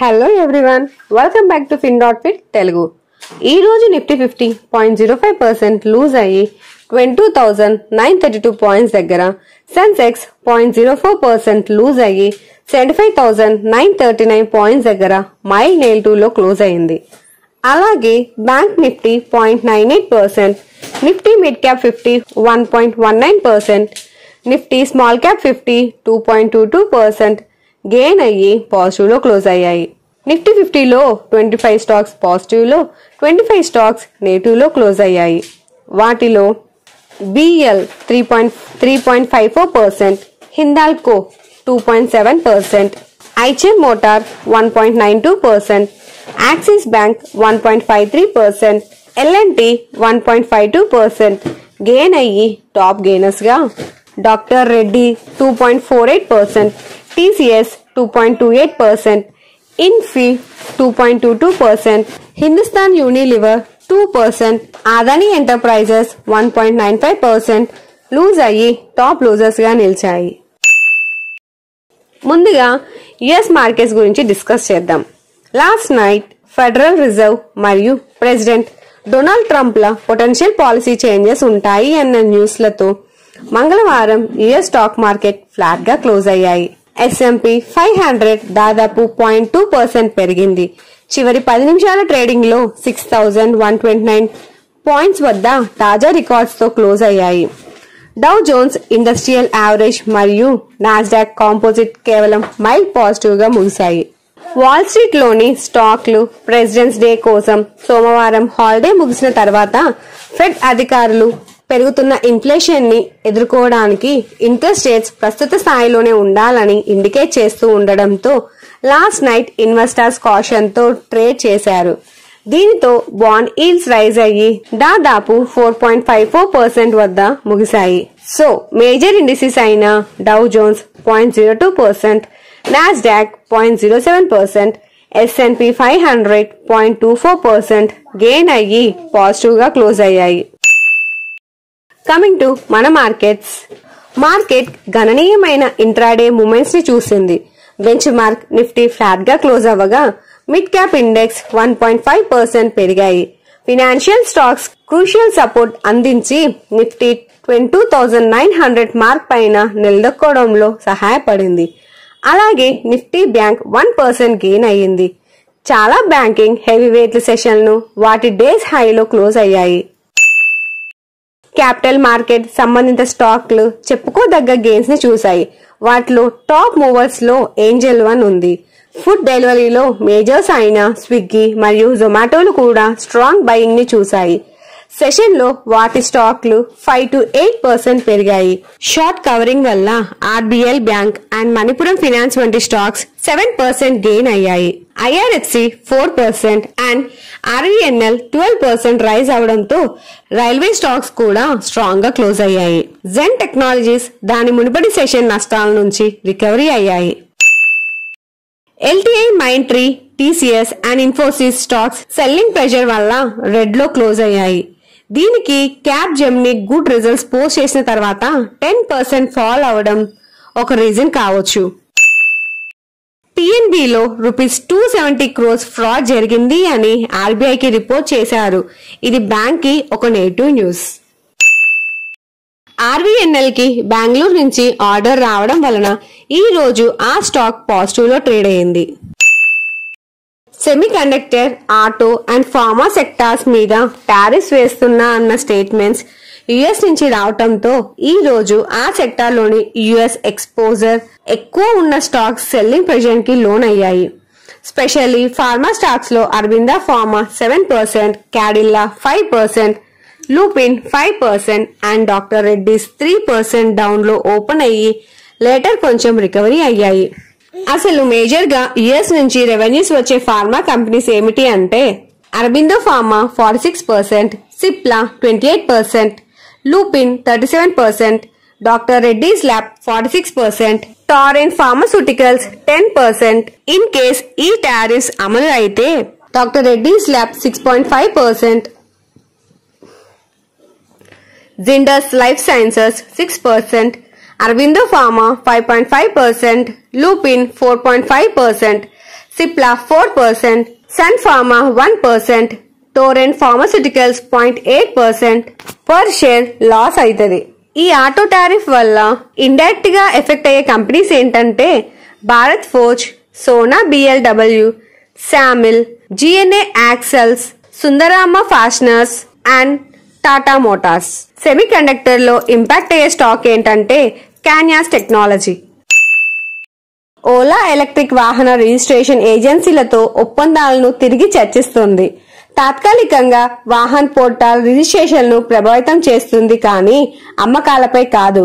Hello everyone, welcome back to FinFit Telugu. ఈ రోజు Nifty 50 0.05% loose అయ్యి 22,932 పాయింట్స్ దగ్గర, సెన్సెక్స్ 0.04% లూజ్ అయ్యి 75,939 పాయింట్స్ దగ్గర మైల్ నెయిల్ 2 లో క్లోజ్ అయింది. అలాగే bank Nifty 0.98%, Nifty mid cap 50 1.19%, Nifty small cap 50 2.22% gain అయ్యి పాజిటివ్ లో క్లోజ్ అయ్యాయి. నిఫ్టీ 50 లో 25 స్టాక్స్ పాజిటివ్ లో, 25 స్టాక్స్ నెగిటివ్ లో క్లోజ్ అయ్యాయి. వాటిలో BL 3.54%, Hindalco 2.7%, Eicher Motor 1.92%, Axis Bank 1.53%, L&T 1.52% gain అయ్యి టాప్ గెయినర్స్ గా doctor Reddy 2.48%, TCS 2.28%, Infy 2.22%, Hindustan Unilever 2%, Adani Enterprises 1.95% lose అయ్యి టాప్ లూజర్స్ గా నిలిచాయి. ముందుగా యుఎస్ మార్కెట్స్ గురించి డిస్కస్ చేద్దాం. లాస్ట్ నైట్ ఫెడరల్ రిజర్వ్ మరియు ప్రెసిడెంట్ డొనాల్డ్ ట్రంప్ ల పొటెన్షియల్ పాలసీ చేంజెస్ ఉంటాయి అన్న న్యూస్లతో మంగళవారం యుఎస్ స్టాక్ మార్కెట్ ఫ్లాట్ గా క్లోజ్ అయ్యాయి. S&P 500 దాదాపు 0.2% పెరిగింది. చివరి 10 నిమిషాల ట్రేడింగ్ లో 6,129 పాయింట్స్ వద్ద తాజా రికార్డ్స్ తో క్లోజ్ అయ్యాయి. డౌ జోన్స్ ఇండస్ట్రియల్ యావరేజ్ మరియు నాస్డాక్ కాంపోజిట్ కేవలం మైల్ పాజిటివ్ గా ముగిశాయి. వాల్ స్ట్రీట్ లోని స్టాక్లు ప్రెసిడెంట్స్ డే కోసం సోమవారం హాలిడే ముగిసిన తర్వాత ఫెడ్ అధికారులు పెరుగుతున్న ఇన్ఫ్లేషన్ ని ఎదుర్కోవడానికి ఇంట్రెస్ట్ రేట్స్ ప్రస్తుత స్థాయిలోనే ఉండాలని ఇండికేట్ చేస్తూ ఉండడంతో లాస్ట్ నైట్ ఇన్వెస్టర్స్ కాషన్ తో ట్రేడ్ చేశారు. దీనితో బాండ్ ఈల్డ్స్ రైజ్ అయ్యి దాదాపు 4.54% వద్ద ముగిశాయి. సో మేజర్ ఇండిసెస్ అయిన Dow Jones 0.02%, Nasdaq 0.07%, S&P 500 0.24% gain అయ్యి పాజిటివ్ గా క్లోజ్ అయ్యాయి. కమింగ్ టు మన మార్కెట్ గణనీయమైన ఇంట్రాడే మూమెంట్స్ ని చూసింది. బెంచ్ మార్క్ నిఫ్టీ ఫ్లాట్ గా క్లోజ్ అవ్వగా మిడ్ క్యాప్ ఇండెక్స్ 1.5% పెరిగాయి. ఫినాన్షియల్ స్టాక్స్ క్రూషియల్ సపోర్ట్ అందించి నిఫ్టీ 22,900 మార్క్ పైన నిలదొక్కోవడంలో సహాయపడింది. అలాగే నిఫ్టీ బ్యాంక్ 1% గెయిన్ అయ్యింది. చాలా బ్యాంకింగ్ హెవీవెయిట్ల సెషన్లు వాటి డేస్ హైలో క్లోజ్ అయ్యాయి. క్యాపిటల్ మార్కెట్ సంబంధిత స్టాక్లు చెప్పుకోదగ్గ గెయిన్స్ ని చూశాయి. వాటిలో టాప్ మూవర్స్ లో ఏంజెల్ వన్ ఉంది. ఫుడ్ డెలివరీలో మేజర్స్ అయిన స్విగ్గీ మరియు జొమాటోలు కూడా స్ట్రాంగ్ బయింగ్ ని చూశాయి. సెషన్ లో వాటి స్టాక్లు 5 to 8% పెరిగాయి. షార్ట్ కవరింగ్ వల్ల RBL bank and Manipuram finance వంటి స్టాక్స్ 7% గెయిన్ అయ్యాయి. IRFC 4% అండ్ RVNL 12% రైజ్ అవడంతో రైల్వే స్టాక్స్ కూడా స్ట్రాంగ్ గా క్లోజ్ అయ్యాయి. జెన్ టెక్నాలజీస్ దాని మునుపటి సెషన్ నష్టాల నుంచి రికవరీ అయ్యాయి. LTI Mindtree, TCS and Infosys stocks selling pressure వల్ల రెడ్ లో క్లోజ్ అయ్యాయి. దీనికి cap Gemini good results post చేసిన తర్వాత 10% ఫాల్ అవడం ఒక రీజన్ కావచ్చు. PNB లో ₹270 crores ఫ్రాడ్ జరిగింది అని RBI కి రిపోర్ట్ చేశారు. ఇది బ్యాంక్ కి ఒక నెగిటివ్ న్యూస్. RVNL కి బెంగళూరు నుంచి ఆర్డర్ రావడం వలన ఈ రోజు ఆ స్టాక్ పాజిటివ్ లో ట్రేడ్ అయింది. Semiconductor, auto and pharma sectors మీద టారిఫ్స్ వేస్తున్నా అన్న స్టేట్మెంట్స్ యుఎస్ నుంచి రావటంతో ఈ రోజు ఆ సెక్టార్ లోని యుఎస్ ఎక్స్పోజర్ ఎక్కువ ఉన్న స్టాక్స్ సెల్లింగ్ ప్రెషర్ కి లోన్ అయ్యాయి. స్పెషల్లీ ఫార్మా స్టాక్స్ లో Aurobindo pharma 7%, Cadila 5%, Lupin 5% and doctor Reddy's 3% down లో ఓపెన్ అయ్యి లేటర్ కొంచెం రికవరీ అయ్యాయి. అసలు మేజర్ గా యుఎస్ నుంచి రెవెన్యూస్ వచ్చే ఫార్మా కంపెనీస్ ఏమిటి అంటే Aurobindo pharma 46%, Cipla 28%, Lupin 37%, doctor Reddy's lab 46%, Torrent Pharmaceuticals 10%. In case ఈ టారిఫ్స్ అమలు అయితే doctor Reddy's lab 6.5%, Zydus Life Sciences 6%, Aurobindo pharma 5.5%, Lupin 4.5%, Cipla 4%, Sun Pharma 1%, Torrent Pharmaceuticals 0.8% per share loss అవుతుంది. ఈ ఆటో టారిఫ్ వల్ల ఇండైరెక్ట్ గా ఎఫెక్ట్ అయ్యే కంపెనీస్ ఏంటంటే Bharat Forge, Sona BLW, Samil, GNA Axles, Sundaram Fasteners and Tata Motors. Semiconductor లో ఇంపాక్ట్ అయ్యే స్టాక్ ఏంటంటే కాన్యాస్ టెక్నాలజీ. ఓలా ఎలక్ట్రిక్ వాహన రిజిస్ట్రేషన్ ఏజెన్సీలతో ఒప్పందాలను తిరిగి చర్చిస్తుంది. తాత్కాలికంగా వాహన్ పోర్టల్ రిజిస్ట్రేషన్ను ప్రభావితం చేస్తుంది కానీ అమ్మకాలపై కాదు.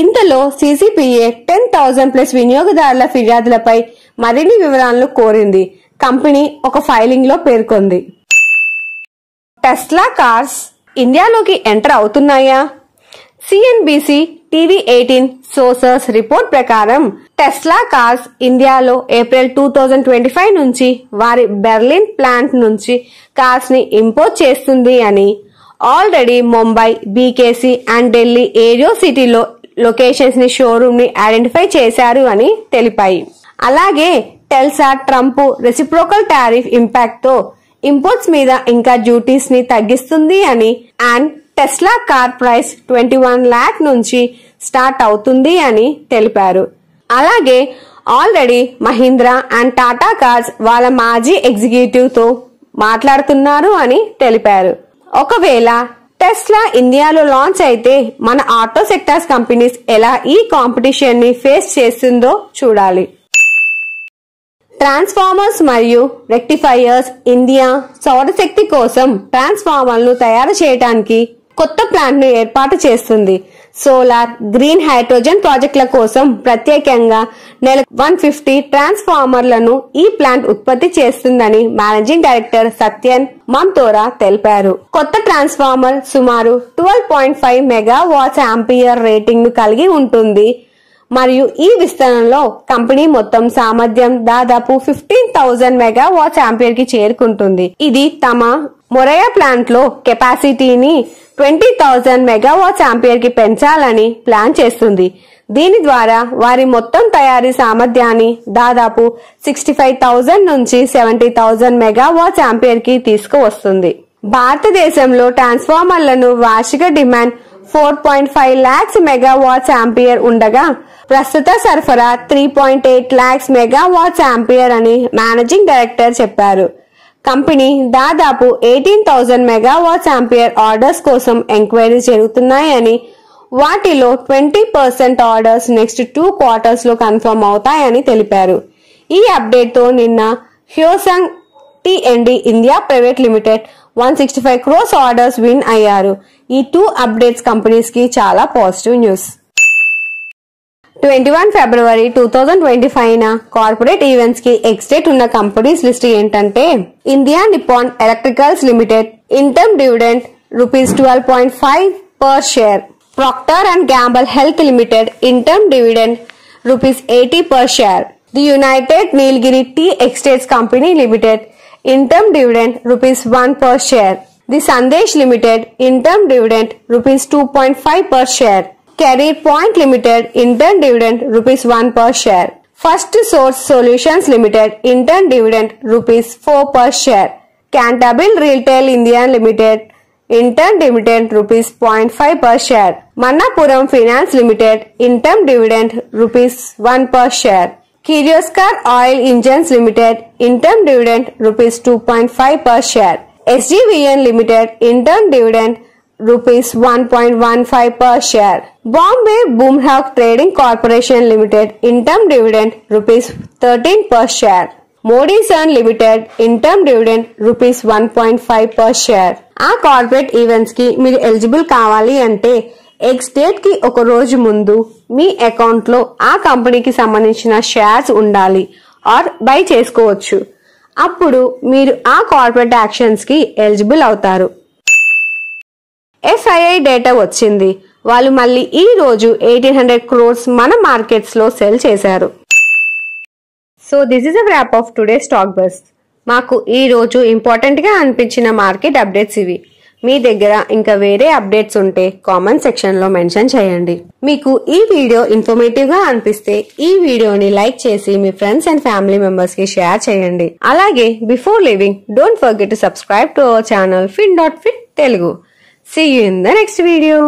ఇంతలో CCPA 10,000+ వినియోగదారుల ఫిర్యాదులపై మరిన్ని వివరాలను కోరింది. కంపెనీ ఒక ఫైలింగ్ లో పేర్కొంది. టెస్లా కార్స్ ఇండియాలోకి ఎంటర్ అవుతున్నాయా? CNBC TV18 సోర్సెస్ రిపోర్ట్ ప్రకారం టెస్లా కార్స్ ఇండియాలో ఏప్రిల్ 2025 నుంచి వారి బెర్లిన్ ప్లాంట్ నుంచి కార్స్ ని ఇంపోర్ట్ చేస్తుంది అని, already Mumbai, BKC and Delhi ఏరియో సిటీలో లొకేషన్స్ ని షోరూమ్ ని ఐడెంటిఫై చేశారు అని తెలిపాయి. అలాగే టెల్సా ట్రంప్ రెసిప్రోకల్ టారిఫ్ ఇంపాక్ట్ తో ఇంపోర్ట్స్ మీద ఇంకా డ్యూటీస్ ని తగ్గిస్తుంది అని and Tesla car price 21 lakh నుంచి స్టార్ట్ అవుతుంది అని తెలిపారు. అలాగే already Mahindra and Tata cars వాళ్ళ మాజీ ఎగ్జిక్యూటివ్ తో మాట్లాడుతున్నారు అని తెలిపారు. ఒకవేళ టెస్లా ఇండియాలో లాంచ్ అయితే మన ఆటో సెక్టార్స్ కంపెనీస్ ఎలా ఈ కాంపిటీషన్ ని ఫేస్ చేస్తుందో చూడాలి. ట్రాన్స్ఫార్మర్స్ మరియు రెక్టిఫైయర్స్ ఇండియా సౌరశక్తి కోసం ట్రాన్స్ఫార్మర్లను తయారు చేయడానికి కొత్త ప్లాంట్ ను ఏర్పాటు చేస్తుంది. సోలార్, గ్రీన్ హైడ్రోజన్ ప్రాజెక్టుల కోసం ప్రత్యేకంగా నెలకు 150 ట్రాన్స్ఫార్మర్లను ఈ ప్లాంట్ ఉత్పత్తి చేస్తుందని మేనేజింగ్ డైరెక్టర్ సత్యన్ మమ్తోరా తెలిపారు. కొత్త ట్రాన్స్ఫార్మర్ సుమారు 12.5 మెగావాట్స్ ఆంపియర్ రేటింగ్ ను కలిగి ఉంటుంది మరియు ఈ విస్తరణలో కంపెనీ మొత్తం సామర్థ్యం దాదాపు 15,000 మెగావాట్స్ ఆంపియర్ కి చేరుకుంటుంది. ఇది తమ మొరయా ప్లాంట్ లో కెపాసిటీని 20,000 మెగావాట్స్ ఆంపియర్ కి పెంచాలని ప్లాన్ చేస్తుంది. దీని ద్వారా వారి మొత్తం తయారీ సామర్థ్యాన్ని దాదాపు 65,000 నుంచి 70,000 మెగావాట్స్ ఆంపియర్ కి తీసుకువస్తుంది. భారతదేశంలో ట్రాన్స్ఫార్మర్లను వార్షిక డిమాండ్ 4.5 lakhs మెగావాట్స్ ఆంపియర్ ఉండగా ప్రస్తుత సరఫరా 3.8 lakhs మెగావాట్స్ ఆంపియర్ అని మేనేజింగ్ డైరెక్టర్ చెప్పారు. కంపెనీ దాదాపు 18,000 మెగావాట్స్ ఆంపియర్ ఆర్డర్స్ కోసం ఎంక్వైరీస్ జరుగుతున్నాయని, వాటిలో 20% ఆర్డర్స్ నెక్స్ట్ 2 quarters లో కన్ఫర్మ్ అవుతాయని తెలిపారు. ఈ అప్డేట్ తో నిన్న Hyosung T&D India private limited 165 crores orders win అయ్యారు. ఈ 2 అప్డేట్స్ కంపెనీస్ కి చాలా పాజిటివ్ న్యూస్. 21 February 2025 న కార్పొరేట్ ఈవెంట్స్ కి ఎక్స్డేట్ ఉన్న కంపెనీస్ లిస్ట్ ఏంటంటే India Nippon electricals limited interim dividend ₹12.5 per share, Procter & Gamble Health Limited interim dividend ₹80 per share, The United Nilgiri Tea Estates Company Limited interim dividend ₹1 per share, The Sandesh Limited interim dividend ₹2.5 per share, Career Point Limited interim dividend ₹1 per share, First Source Solutions Limited interim dividend ₹4 per share, Canterbury Retail India Limited interim dividend ₹0.5 per share, Manappuram Finance Limited interim dividend ₹1 per share, Kirloskar Oil Engines Limited interim dividend ₹2.5 per share, SGVN Limited interim dividend ₹1.15 per share, Bombay Boomhawk Trading Corporation Limited interim dividend ₹13 per share, Modison Limited interim dividend ₹1.5 per share. ఆ corporate events కి మీరు eligible కావాలి అంటే X date కి ఒక రోజు ముందు మీ account లో ఆ కంపెనీకి సంబంధించిన షేర్స్ ఉండాలి ఆర్ బై చేసుకోవచ్చు. అప్పుడు మీరు ఆ కార్పొరేట్ యాక్షన్స్ కి ఎలిజిబుల్ అవుతారు. FII డేటా వచ్చింది. వాళ్ళు మళ్ళీ ఈ రోజు 1800 crores మన మార్కెట్స్ లో సెల్ చేశారు. So this is a rap of today stock bus. మాకు ఈ రోజు ఇంపార్టెంట్ గా అనిపించిన మార్కెట్ అప్డేట్స్ ఇవి. మీ దగ్గర ఇంకా వేరే అప్డేట్స్ ఉంటే కామెంట్ సెక్షన్ లో మెన్షన్ చేయండి. మీకు ఈ వీడియో ఇన్ఫర్మేటివ్ గా అనిపిస్తే ఈ వీడియోని లైక్ చేసి మీ ఫ్రెండ్స్ అండ్ ఫ్యామిలీ మెంబర్స్ కి షేర్ చేయండి. అలాగే before leaving don't forget to subscribe to our channel fin.fit Telugu. See you in the next video.